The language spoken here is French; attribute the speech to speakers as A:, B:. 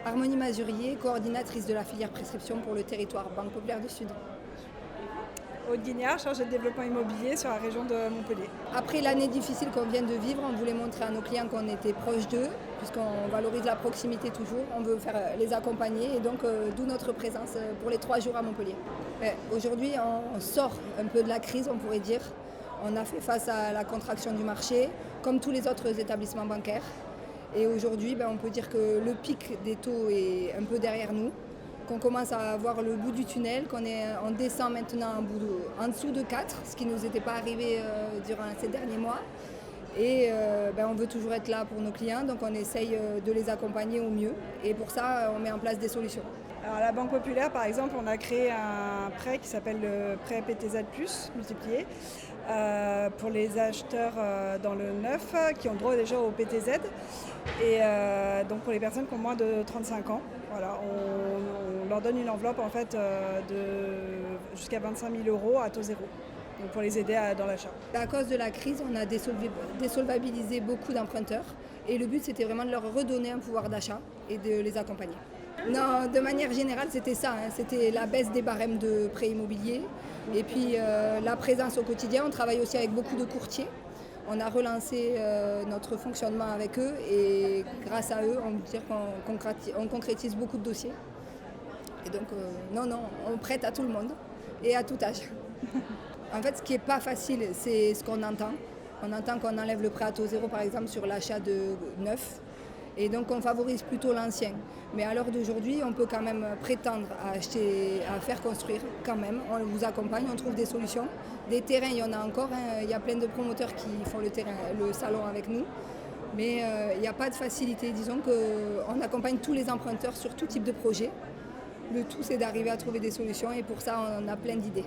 A: Harmonie Mazurier, coordinatrice de la filière prescription pour le territoire Banque Populaire du Sud.
B: Aude Guignard, chargée de développement immobilier sur la région de Montpellier.
A: Après l'année difficile qu'on vient de vivre, on voulait montrer à nos clients qu'on était proche d'eux, puisqu'on valorise la proximité toujours, on veut les accompagner et donc d'où notre présence pour les 3 jours à Montpellier. Aujourd'hui, on sort un peu de la crise, on pourrait dire. On a fait face à la contraction du marché, comme tous les autres établissements bancaires. Et aujourd'hui, on peut dire que le pic des taux est un peu derrière nous, qu'on commence à voir le bout du tunnel, on descend maintenant en dessous de 4, ce qui ne nous était pas arrivé durant ces derniers mois. Et on veut toujours être là pour nos clients, donc on essaye de les accompagner au mieux. Et pour ça, on met en place des solutions.
B: Alors à la Banque Populaire, par exemple, on a créé un prêt qui s'appelle le prêt PTZ+, multiplié, pour les acheteurs dans le neuf qui ont droit déjà au PTZ. Et donc pour les personnes qui ont moins de 35 ans, voilà, on leur donne une enveloppe en fait, de jusqu'à 25 000 € à taux zéro. Donc pour les aider dans l'achat.
A: À cause de la crise, on a désolvabilisé beaucoup d'emprunteurs et le but c'était vraiment de leur redonner un pouvoir d'achat et de les accompagner. Non, de manière générale c'était ça, c'était la baisse des barèmes de prêts immobiliers et puis la présence au quotidien. On travaille aussi avec beaucoup de courtiers. On a relancé notre fonctionnement avec eux et grâce à eux, on peut dire qu'on concrétise beaucoup de dossiers. Et donc on prête à tout le monde et à tout âge. En fait, ce qui n'est pas facile, c'est ce qu'on entend. On entend qu'on enlève le prêt à taux zéro, par exemple, sur l'achat de neuf. Et donc, on favorise plutôt l'ancien. Mais à l'heure d'aujourd'hui, on peut quand même prétendre à acheter, à faire construire quand même. On vous accompagne, on trouve des solutions. Des terrains, il y en a encore. Il y a plein de promoteurs qui font le salon avec nous. Mais il n'y a pas de facilité. Disons qu'on accompagne tous les emprunteurs sur tout type de projet. Le tout, c'est d'arriver à trouver des solutions. Et pour ça, on a plein d'idées.